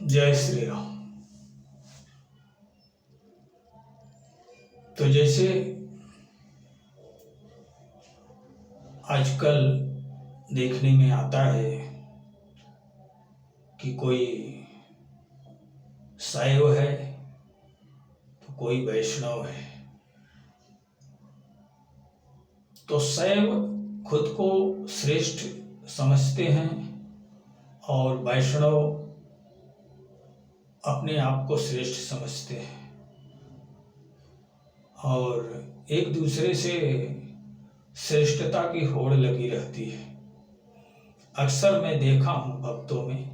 जय श्री राम। तो जैसे आजकल देखने में आता है कि कोई शैव है तो कोई वैष्णव है। तो शैव खुद को श्रेष्ठ समझते हैं और वैष्णव अपने आप को श्रेष्ठ समझते हैं और एक दूसरे से श्रेष्ठता की होड़ लगी रहती है। अक्सर मैं देखा हूँ भक्तों में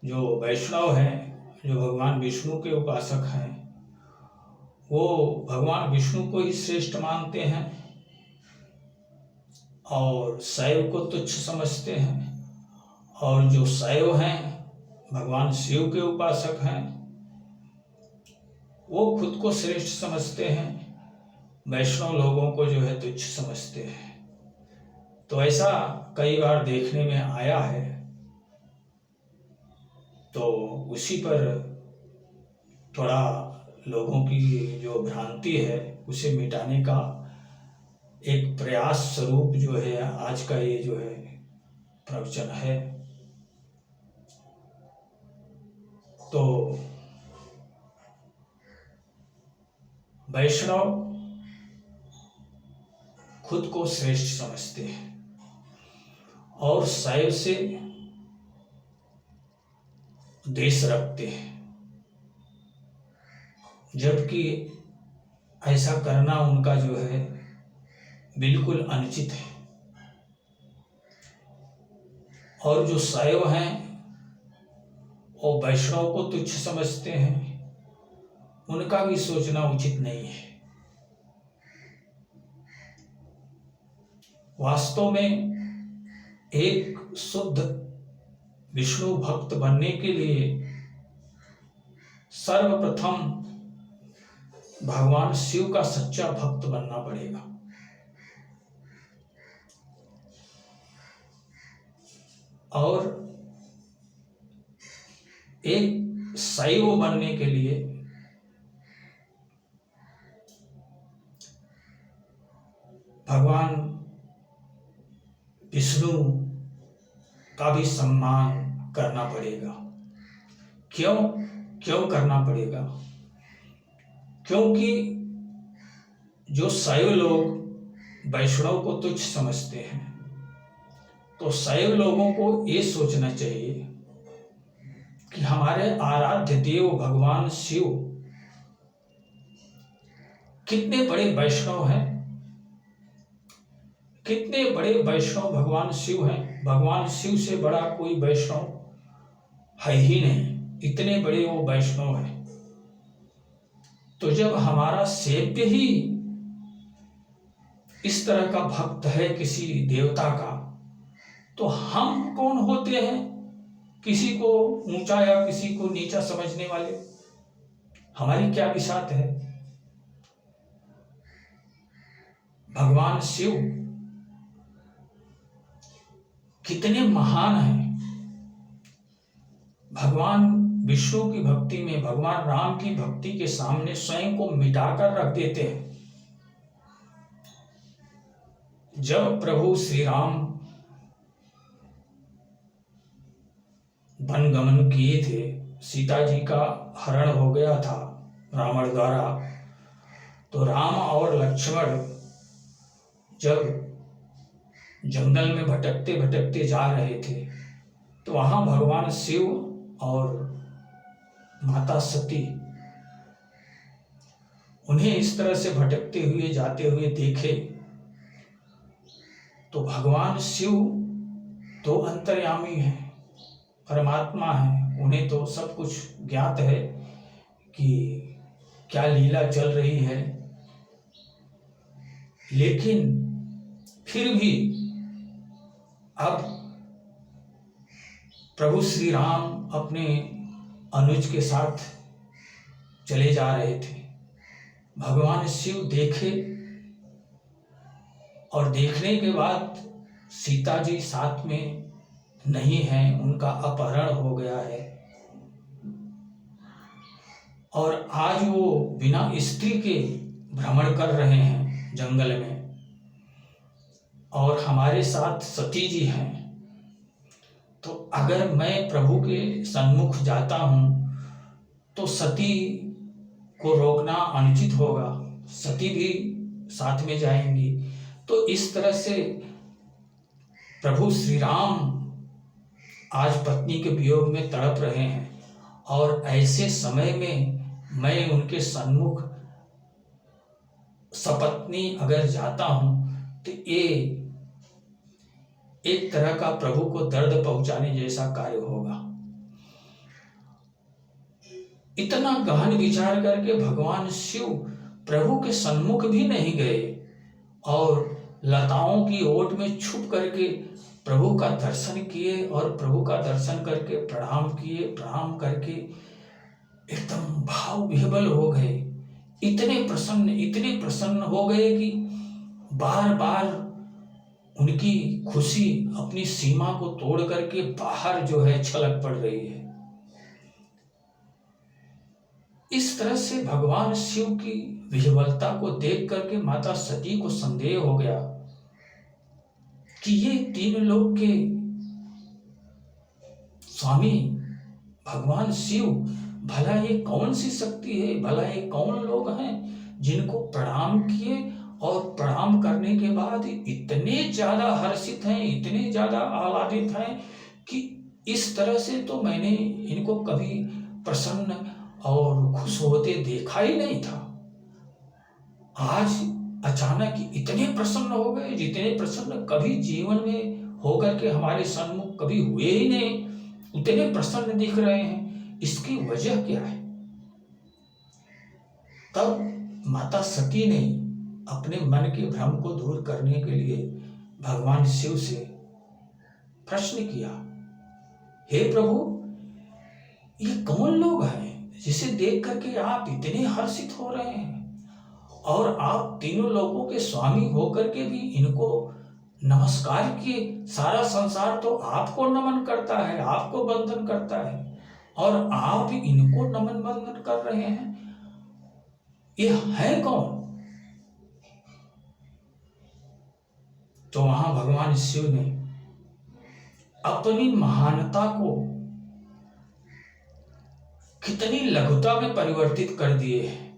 जो वैष्णव हैं, जो भगवान विष्णु के उपासक हैं, वो भगवान विष्णु को ही श्रेष्ठ मानते हैं और शैव को तुच्छ समझते हैं। और जो शैव हैं, भगवान शिव के उपासक हैं, वो खुद को श्रेष्ठ समझते हैं, वैष्णव लोगों को जो है तुच्छ समझते हैं। तो ऐसा कई बार देखने में आया है। तो उसी पर थोड़ा लोगों की जो भ्रांति है उसे मिटाने का एक प्रयास स्वरूप जो है आज का ये जो है प्रवचन है। तो वैष्णव खुद को श्रेष्ठ समझते हैं और शैव से द्वेष रखते हैं, जबकि ऐसा करना उनका जो है बिल्कुल अनुचित है। और जो शैव हैं वो वैष्णव को तुच्छ समझते हैं, उनका भी सोचना उचित नहीं है। वास्तव में एक शुद्ध विष्णु भक्त बनने के लिए सर्वप्रथम भगवान शिव का सच्चा भक्त बनना पड़ेगा। और एक शैव बनने के लिए भगवान विष्णु का भी सम्मान करना पड़ेगा। क्यों करना पड़ेगा? क्योंकि जो शैव लोग वैष्णव को तुच्छ समझते हैं, तो शैव लोगों को ये सोचना चाहिए कि हमारे आराध्य देव भगवान शिव कितने बड़े वैष्णव हैं, कितने बड़े वैष्णव भगवान शिव हैं। भगवान शिव से बड़ा कोई वैष्णव है ही नहीं, इतने बड़े वो वैष्णव हैं। तो जब हमारा सेव्य ही इस तरह का भक्त है किसी देवता का, तो हम कौन होते हैं किसी को ऊंचा या किसी को नीचा समझने वाले? हमारी क्या विसात है? भगवान शिव कितने महान हैं। भगवान विष्णु की भक्ति में, भगवान राम की भक्ति के सामने स्वयं को मिटाकर रख देते हैं। जब प्रभु श्री राम वन गमन किए थे, सीता जी का हरण हो गया था रावण द्वारा, तो राम और लक्ष्मण जब जंगल में भटकते भटकते जा रहे थे, तो वहां भगवान शिव और माता सती उन्हें इस तरह से भटकते हुए जाते हुए देखे। तो भगवान शिव तो अंतर्यामी है, परमात्मा है, उन्हें तो सब कुछ ज्ञात है कि क्या लीला चल रही है। लेकिन फिर भी अब प्रभु श्री राम अपने अनुज के साथ चले जा रहे थे। भगवान शिव देखे और देखने के बाद सीता जी साथ में नहीं है, उनका अपहरण हो गया है। और आज वो बिना स्त्री के भ्रमण कर रहे हैं जंगल में, और हमारे साथ सती जी हैं। तो अगर मैं प्रभु के सन्मुख जाता हूं तो सती को रोकना अनुचित होगा, सती भी साथ में जाएंगी। तो इस तरह से प्रभु श्री राम आज पत्नी के वियोग में तड़प रहे हैं, और ऐसे समय में मैं उनके सन्मुख सपत्नी अगर जाता हूं तो ये एक तरह का प्रभु को दर्द पहुंचाने जैसा कार्य होगा। इतना गहन विचार करके भगवान शिव प्रभु के सन्मुख भी नहीं गए, और लताओं की ओट में छुप करके प्रभु का दर्शन किए, और प्रभु का दर्शन करके प्रणाम किए। प्रणाम करके एकदम भाव विह्वल हो गए, इतने प्रसन्न हो गए कि बार बार उनकी खुशी अपनी सीमा को तोड़ करके बाहर जो है छलक पड़ रही है। इस तरह से भगवान शिव की विह्वलता को देख करके माता सती को संदेह हो गया कि ये तीन लोक के स्वामी भगवान शिव, भला ये कौन सी शक्ति है, भला ये कौन लोग हैं जिनको प्रणाम किए और प्रणाम करने के बाद इतने ज्यादा हर्षित हैं, इतने ज्यादा आह्लादित हैं कि इस तरह से तो मैंने इनको कभी प्रसन्न और खुश होते देखा ही नहीं था। आज अचानक इतने प्रसन्न हो गए, जितने प्रसन्न कभी जीवन में होकर के हमारे सन्मुख कभी हुए ही नहीं, उतने प्रसन्न दिख रहे हैं। इसकी वजह क्या है? तब माता सती ने अपने मन के भ्रम को दूर करने के लिए भगवान शिव से प्रश्न किया, हे प्रभु, ये कौन लोग हैं जिसे देख करके आप इतने हर्षित हो रहे हैं, और आप तीनों लोगों के स्वामी होकर के भी इनको नमस्कार किए? सारा संसार तो आपको नमन करता है, आपको वंदन करता है, और आप इनको नमन वंदन कर रहे हैं। ये है कौन? तो वहां भगवान शिव ने अपनी महानता को कितनी लघुता में परिवर्तित कर दिए हैं।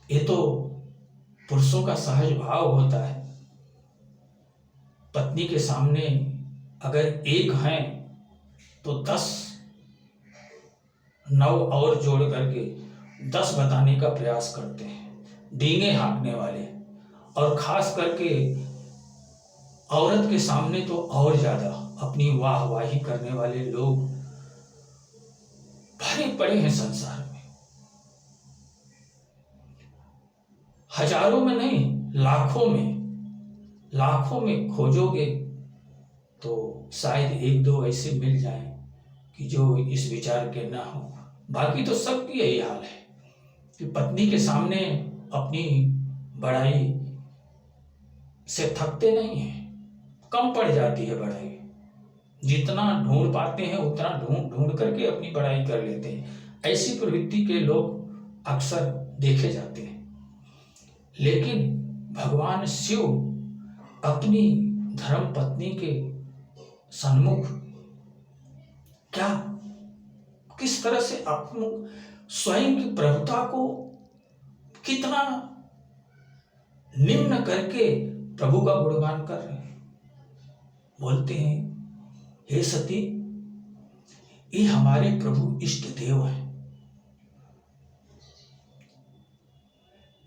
ये तो पुरुषों का सहज भाव होता है। पत्नी के सामने अगर एक हैं तो 10 9 और जोड़ करके 10 बताने का प्रयास करते हैं, डींगे हाँकने वाले। और खास करके औरत के सामने तो और ज्यादा अपनी वाहवाही करने वाले लोग भरे पड़े हैं संसार में। हजारों में नहीं, लाखों में खोजोगे तो शायद 1-2 ऐसे मिल जाएं कि जो इस विचार के ना हो। बाकी तो सबकी यही हाल है कि पत्नी के सामने अपनी बड़ाई से थकते नहीं हैं, कम पड़ जाती है बड़ाई। जितना ढूंढ पाते हैं उतना ढूंढ करके अपनी बड़ाई कर लेते हैं। ऐसी प्रवृत्ति के लोग अक्सर देखे जाते हैं। लेकिन भगवान शिव अपनी धर्म पत्नी के सन्मुख क्या, किस तरह से अपने स्वयं की प्रभुता को कितना निम्न करके प्रभु का गुणगान कर रहे हैं। बोलते हैं, हे सती, ये हमारे प्रभु इष्ट देव हैं,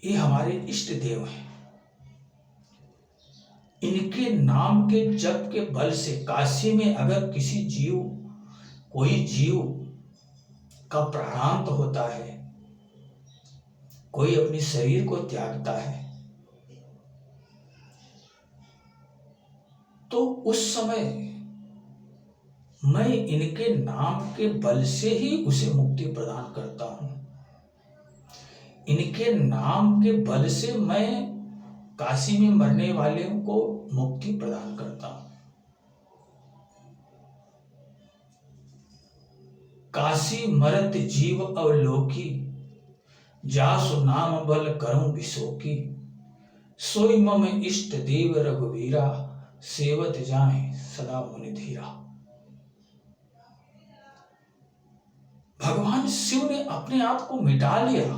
ये हमारे इष्ट देव हैं। इनके नाम के जप के बल से काशी में अगर कोई जीव का प्राणांत होता है, कोई अपने शरीर को त्यागता है, तो उस समय मैं इनके नाम के बल से ही उसे मुक्ति प्रदान करता हूं। इनके नाम के बल से मैं काशी में मरने वाले को मुक्ति प्रदान करता हूं। दासी मरत जीव अवलोकी, जासु नाम बल करऊं विशोकी, सोई मम इष्ट देव रघुवीरा, सेवत जाए सदा मुनि धीरा। भगवान शिव ने अपने आप को मिटा लिया,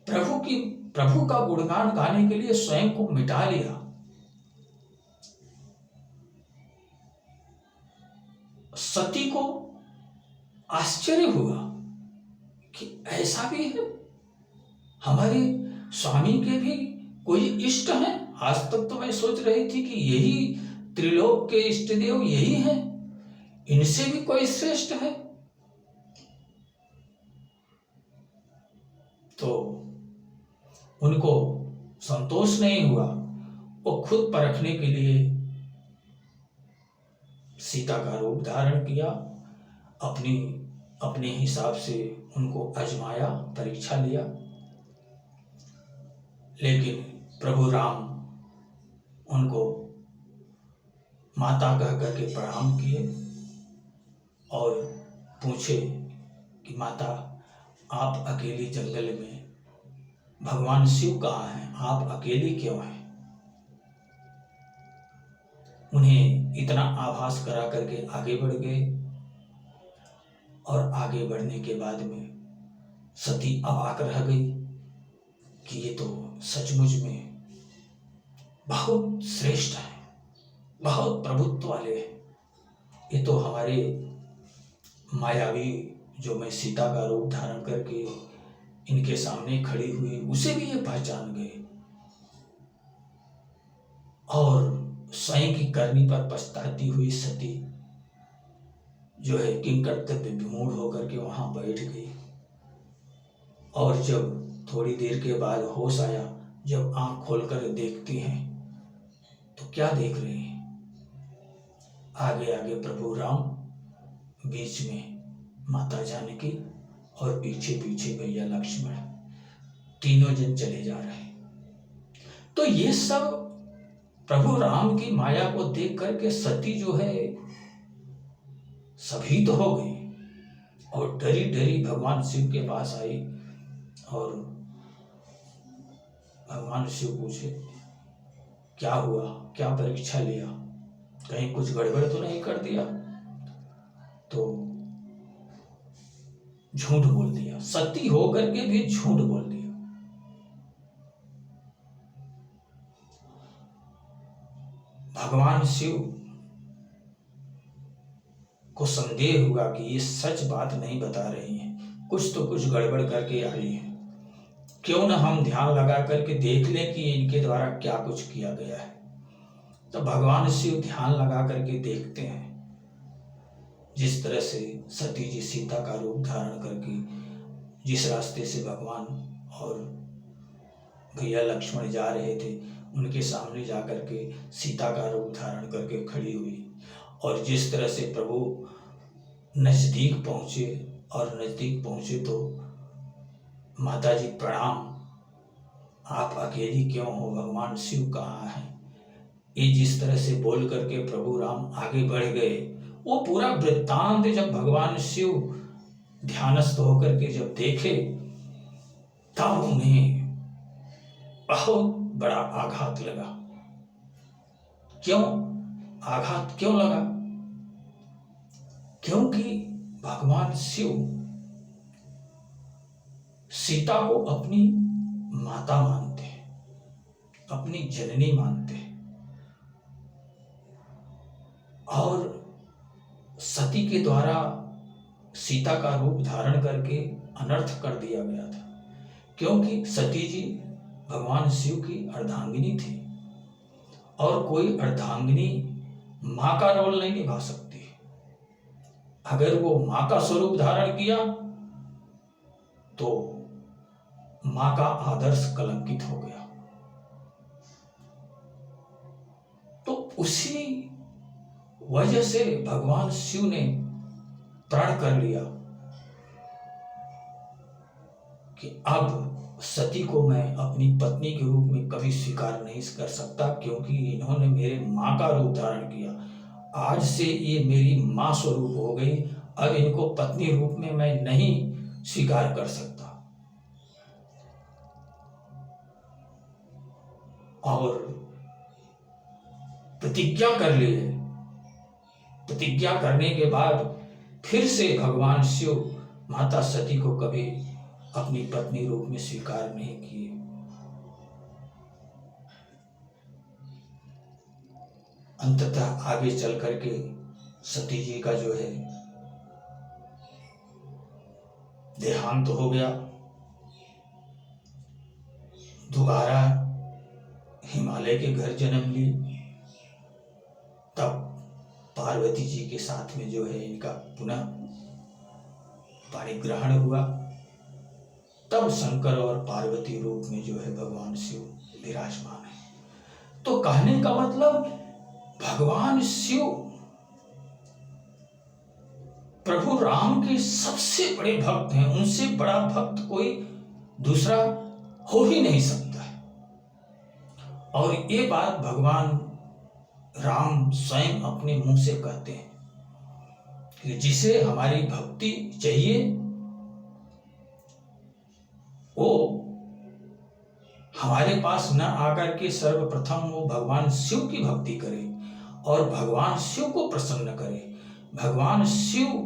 प्रभु का गुणगान गाने के लिए स्वयं को मिटा लिया। सती को आश्चर्य हुआ कि ऐसा भी है, हमारे स्वामी के भी कोई इष्ट हैं। आज तक तो मैं सोच रही थी कि यही त्रिलोक के इष्ट देव यही हैं, इनसे भी कोई श्रेष्ठ है। तो उनको संतोष नहीं हुआ, वो खुद परखने के लिए सीता का रूप धारण किया, अपने हिसाब से उनको आजमाया, परीक्षा लिया। लेकिन प्रभु राम उनको माता कह करके प्रणाम किए और पूछे कि माता, आप अकेली जंगल में, भगवान शिव कहाँ हैं, आप अकेली क्यों हैं? उन्हें इतना आभास करा करके आगे बढ़ गए और आगे बढ़ने के बाद में सती अवाक रह गई कि ये तो सचमुच में बहुत श्रेष्ठ है, बहुत प्रभुत्व वाले हैं। ये तो हमारे मायावी, जो मैं सीता का रूप धारण करके इनके सामने खड़ी हुई, उसे भी ये पहचान गए और स्वयं की करनी पर पछताती हुई सती जो है किंग कर्तव्य विमूढ़ होकर के वहां बैठ गई। और जब थोड़ी देर के बाद होश आया, जब आंख खोलकर देखती हैं तो क्या देख रही हैं? आगे आगे प्रभु राम, बीच में माता जानकी और पीछे पीछे भैया लक्ष्मण, तीनों जन चले जा रहे हैं। तो ये सब प्रभु राम की माया को देख करके सती जो है सभी तो हो गई और डरी डरी भगवान शिव के पास आई और भगवान शिव पूछे, क्या हुआ, क्या परीक्षा लिया, कहीं कुछ गड़बड़ तो नहीं कर दिया? तो झूठ बोल दिया, सती होकर के भी झूठ बोल दिया। भगवान शिव को संदेह हुआ कि ये सच बात नहीं बता रही हैं, कुछ तो कुछ गड़बड़ करके आई है। क्यों न हम ध्यान लगा करके देख लें कि इनके द्वारा क्या कुछ किया गया है। तो भगवान शिव ध्यान लगा करके देखते हैं, जिस तरह से सती जी सीता का रूप धारण करके जिस रास्ते से भगवान और भैया लक्ष्मण जा रहे थे, उनके सामने जा करके सीता का रूप धारण करके खड़ी हुई, और जिस तरह से प्रभु नजदीक पहुंचे और नजदीक पहुंचे तो माता जी प्रणाम, आप अकेली क्यों हो, भगवान शिव कहाँ हैं? ये जिस तरह से बोल करके प्रभु राम आगे बढ़ गए, वो पूरा वृत्तांत जब भगवान शिव ध्यानस्थ होकर के जब देखे, तब उन्हें बहुत बड़ा आघात लगा। क्यों आघात क्यों लगा? क्योंकि भगवान शिव सीता को अपनी माता मानते हैं, अपनी जननी मानते हैं, और सती के द्वारा सीता का रूप धारण करके अनर्थ कर दिया गया था। क्योंकि सती जी भगवान शिव की अर्धांगिनी थी और कोई अर्धांगिनी मां का रोल नहीं निभा सकती। अगर वो मां का स्वरूप धारण किया तो मां का आदर्श कलंकित हो गया। तो उसी वजह से भगवान शिव ने प्रण कर लिया कि अब सती को मैं अपनी पत्नी के रूप में कभी स्वीकार नहीं कर सकता, क्योंकि इन्होंने मेरे मां का रूप धारण किया। आज से ये मेरी मां स्वरूप हो गई अब इनको पत्नी रूप में मैं नहीं स्वीकार कर सकता। और प्रतिज्ञा कर लिए। प्रतिज्ञा करने के बाद फिर से भगवान शिव माता सती को कभी अपनी पत्नी रूप में स्वीकार नहीं किए। अंततः आगे चल करके सती जी का जो है देहांत हो गया। दोबारा हिमालय के घर जन्म ली। तब पार्वती जी के साथ में जो है इनका पुनः पाणी ग्रहण हुआ। तब शंकर और पार्वती रूप में जो है भगवान शिव विराजमान है। तो कहने का मतलब भगवान शिव प्रभु राम के सबसे बड़े भक्त हैं। उनसे बड़ा भक्त कोई दूसरा हो ही नहीं सकता है। और ये बात भगवान राम स्वयं अपने मुंह से कहते हैं कि जिसे हमारी भक्ति चाहिए वो हमारे पास न आकर के सर्वप्रथम वो भगवान शिव की भक्ति करे और भगवान शिव को प्रसन्न करे। भगवान शिव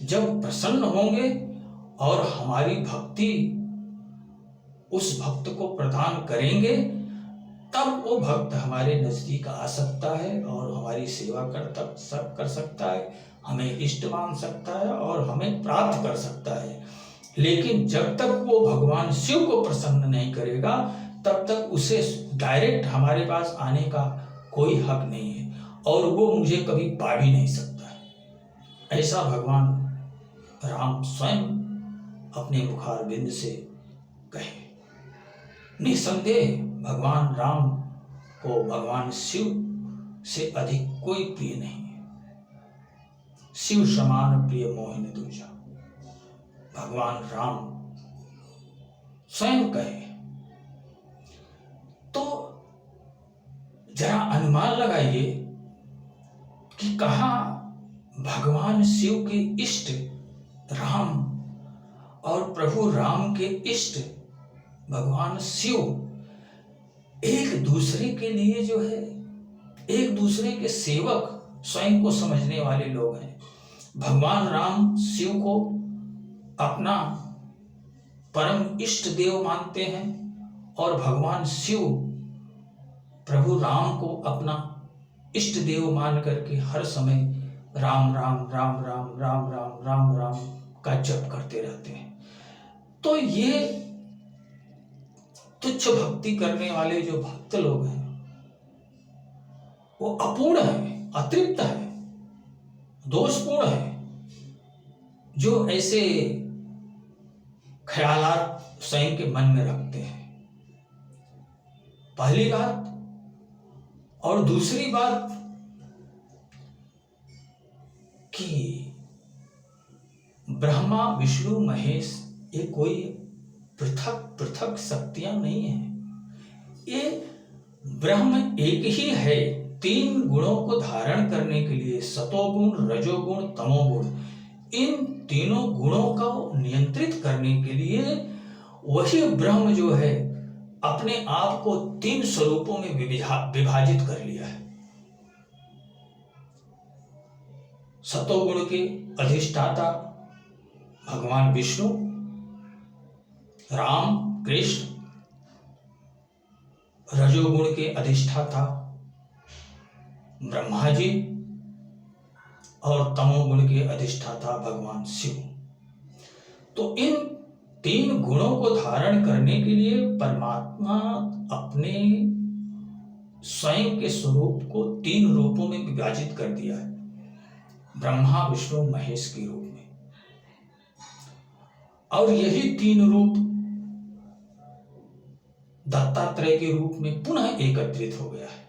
जब प्रसन्न होंगे और हमारी भक्ति उस भक्त को प्रदान करेंगे, तब वो भक्त हमारे नजदीक आ सकता है और हमारी सेवा कर सकता है, हमें इष्ट मान सकता है और हमें प्राप्त कर सकता है। लेकिन जब तक वो भगवान शिव को प्रसन्न नहीं करेगा, तब तक उसे डायरेक्ट हमारे पास आने का कोई हक नहीं है और वो मुझे कभी पा भी नहीं सकता है। ऐसा भगवान राम स्वयं अपने मुखारबिंद से कहे। निसंदेह भगवान राम को भगवान शिव से अधिक कोई प्रिय नहीं है। शिव समान प्रिय मोहिन दूजा, भगवान राम स्वयं कहे। तो जरा अनुमान लगाइए कि कहाँ भगवान शिव के इष्ट राम और प्रभु राम के इष्ट भगवान शिव एक दूसरे के लिए जो है एक दूसरे के सेवक स्वयं को समझने वाले लोग हैं। भगवान राम शिव को अपना परम इष्ट देव मानते हैं और भगवान शिव प्रभु राम को अपना इष्ट देव मान करके हर समय राम राम राम राम राम राम राम राम का जप करते रहते हैं। तो ये तुच्छ भक्ति करने वाले जो भक्त लोग हैं वो अपूर्ण है, अतृप्त है, दोषपूर्ण है। जो ऐसे ख्यालात स्वयं के मन में रखते हैं, पहली बात। और दूसरी बात कि ब्रह्मा विष्णु महेश ये कोई पृथक पृथक शक्तियां नहीं है। ये ब्रह्म एक ही है। तीन गुणों को धारण करने के लिए सतोगुण, रजोगुण, तमोगुण, इन तीनों गुणों को नियंत्रित करने के लिए वही ब्रह्म जो है अपने आप को तीन स्वरूपों में विभाजित कर लिया है। सतोगुण के अधिष्ठाता भगवान विष्णु, राम कृष्ण, रजोगुण के अधिष्ठाता ब्रह्मा जी और तमोगुण के अधिष्ठाता भगवान शिव। तो इन तीन गुणों को धारण करने के लिए परमात्मा अपने स्वयं के स्वरूप को तीन रूपों में विभाजित कर दिया है, ब्रह्मा विष्णु महेश के रूप में। और यही तीन रूप दत्तात्रेय के रूप में पुनः एकत्रित हो गया है।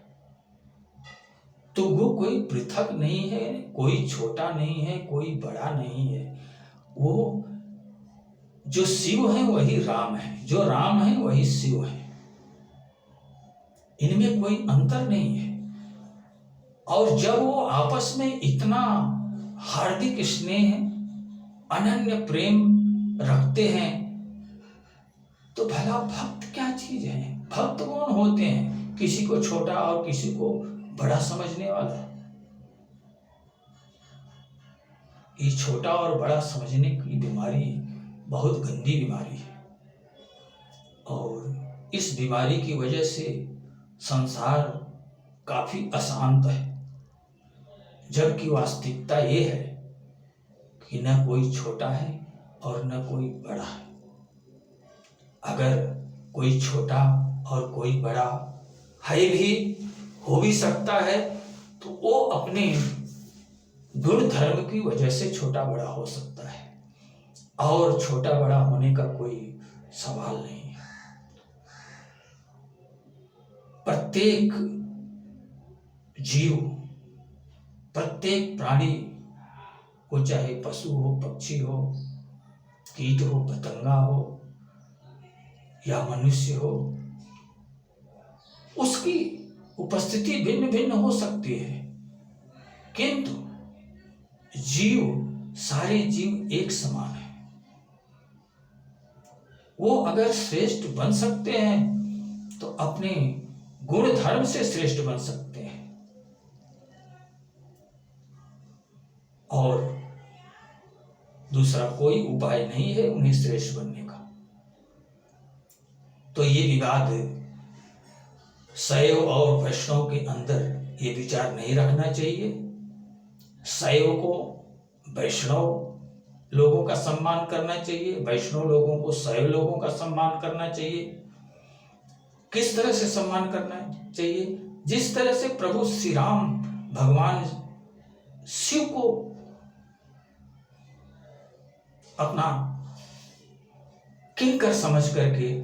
तो वो कोई पृथक नहीं है, कोई छोटा नहीं है, कोई बड़ा नहीं है। वो जो शिव है वही राम है, जो राम है वही शिव है। इनमें कोई अंतर नहीं है। और जब वो आपस में इतना हार्दिक स्नेह, अनन्य प्रेम रखते हैं, तो भला भक्त क्या चीज है? भक्त कौन होते हैं? किसी को छोटा और किसी को बड़ा समझने वाला। ये छोटा और बड़ा समझने की बीमारी बहुत गंदी बीमारी है, और इस बीमारी की वजह से संसार काफी अशांत है। जबकि वास्तविकता ये है कि न कोई छोटा है और न कोई बड़ा है। अगर कोई छोटा और कोई बड़ा है भी, हो भी सकता है, तो वो अपने गुण धर्म की वजह से छोटा बड़ा हो सकता है, और छोटा बड़ा होने का कोई सवाल नहीं है। प्रत्येक जीव, प्रत्येक प्राणी को, चाहे पशु हो, पक्षी हो, कीट हो, पतंगा हो या मनुष्य हो, उसकी उपस्थिति भिन्न भिन्न हो सकती है, किंतु जीव, सारे जीव एक समान है। वो अगर श्रेष्ठ बन सकते हैं तो अपने गुण धर्म से श्रेष्ठ बन सकते हैं, और दूसरा कोई उपाय नहीं है उन्हें श्रेष्ठ बनने का। तो ये विवाद शैव और वैष्णव के अंदर ये विचार नहीं रखना चाहिए। शैव को वैष्णव लोगों का सम्मान करना चाहिए, वैष्णव लोगों को शैव लोगों का सम्मान करना चाहिए। किस तरह से सम्मान करना चाहिए? जिस तरह से प्रभु श्री राम भगवान शिव को अपना किंकर समझ करके,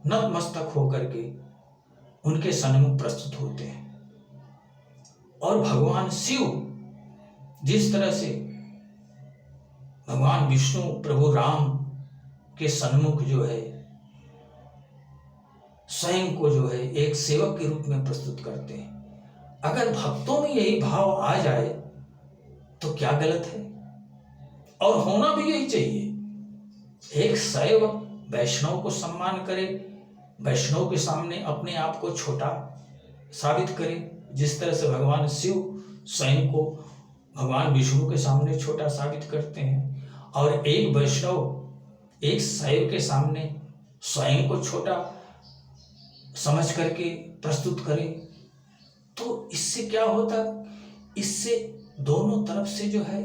नतमस्तक होकर के उनके सन्मुख प्रस्तुत होते हैं, और भगवान शिव जिस तरह से भगवान विष्णु प्रभु राम के सन्मुख जो है स्वयं को जो है एक सेवक के रूप में प्रस्तुत करते हैं। अगर भक्तों में यही भाव आ जाए तो क्या गलत है, और होना भी यही चाहिए। एक शैव वैष्णव को सम्मान करे, वैष्णव के सामने अपने आप को छोटा साबित करे, जिस तरह से भगवान शिव स्वयं को भगवान विष्णु के सामने छोटा साबित करते हैं, और एक वैष्णव एक शैव के सामने स्वयं को छोटा समझ करके प्रस्तुत करे, तो इससे क्या होता? इससे दोनों तरफ से जो है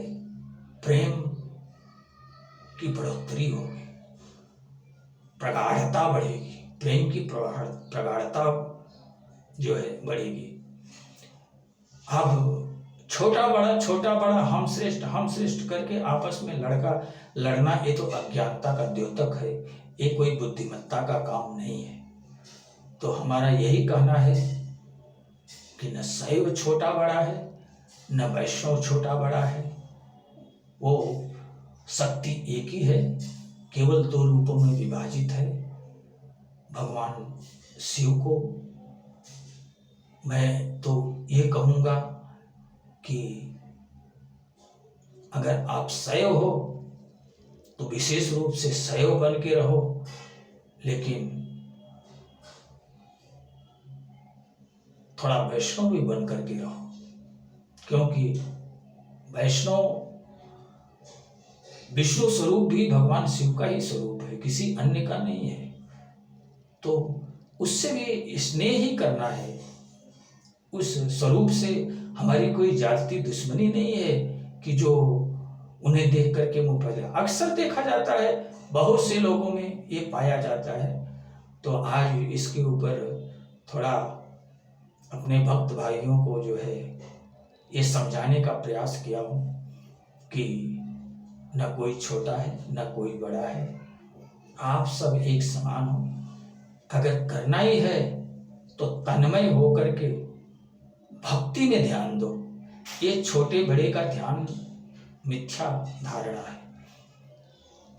प्रेम की बढ़ोतरी होगी, प्रगाढ़ता बढ़ेगी, प्रेम की प्रगाढ़ता जो है बढ़ेगी। अब छोटा बड़ा हम श्रेष्ठ करके आपस में लड़ना, ये तो अज्ञानता का द्योतक है, ये कोई बुद्धिमत्ता का काम नहीं है। तो हमारा यही कहना है कि न शैव छोटा बड़ा है, न वैष्णव छोटा बड़ा है, वो शक्ति एक ही है, केवल दो रूपों में विभाजित है। भगवान शिव को मैं तो ये कहूँगा कि अगर आप शैव हो तो विशेष रूप से शैव बन के रहो, लेकिन थोड़ा वैष्णव भी बन करके रहो, क्योंकि वैष्णव विष्णु स्वरूप भी भगवान शिव का ही स्वरूप है, किसी अन्य का नहीं है। तो उससे भी स्नेह ही करना है, उस स्वरूप से हमारी कोई जाति दुश्मनी नहीं है कि जो उन्हें देख करके मुंह फैले। अक्सर देखा जाता है, बहुत से लोगों में ये पाया जाता है। तो आज इसके ऊपर थोड़ा अपने भक्त भाइयों को जो है ये समझाने का प्रयास किया हूँ कि न कोई छोटा है न कोई बड़ा है, आप सब एक समान हो। अगर करना ही है तो तन्मय होकर के भक्ति में ध्यान दो। ये छोटे बड़े का ध्यान मिथ्या धारणा है,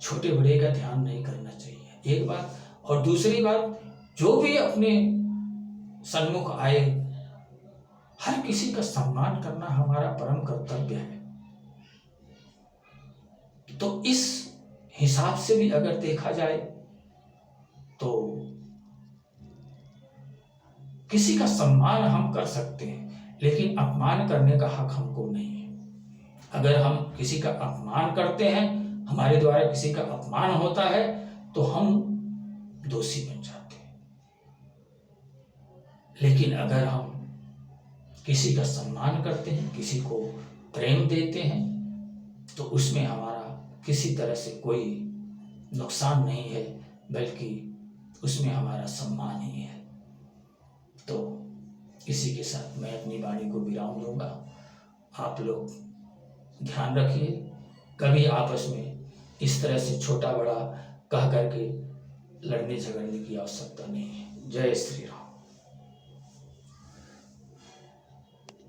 छोटे बड़े का ध्यान नहीं करना चाहिए, एक बात। और दूसरी बात, जो भी अपने सन्मुख आए, हर किसी का सम्मान करना हमारा परम कर्तव्य है। तो इस हिसाब से भी अगर देखा जाए तो किसी का सम्मान हम कर सकते हैं, लेकिन अपमान करने का हक हमको नहीं है। अगर हम किसी का अपमान करते हैं, हमारे द्वारा किसी का अपमान होता है, तो हम दोषी बन जाते हैं। लेकिन अगर हम किसी का सम्मान करते हैं, किसी को प्रेम देते हैं, तो उसमें हमारा किसी तरह से कोई नुकसान नहीं है, बल्कि उसमें हमारा सम्मान ही है। तो इसी के साथ मैं अपनी वाणी को विराम दूंगा। आप लोग ध्यान रखिए, कभी आपस में इस तरह से छोटा बड़ा कह करके लड़ने झगड़ने की आवश्यकता नहीं है। जय श्री राम।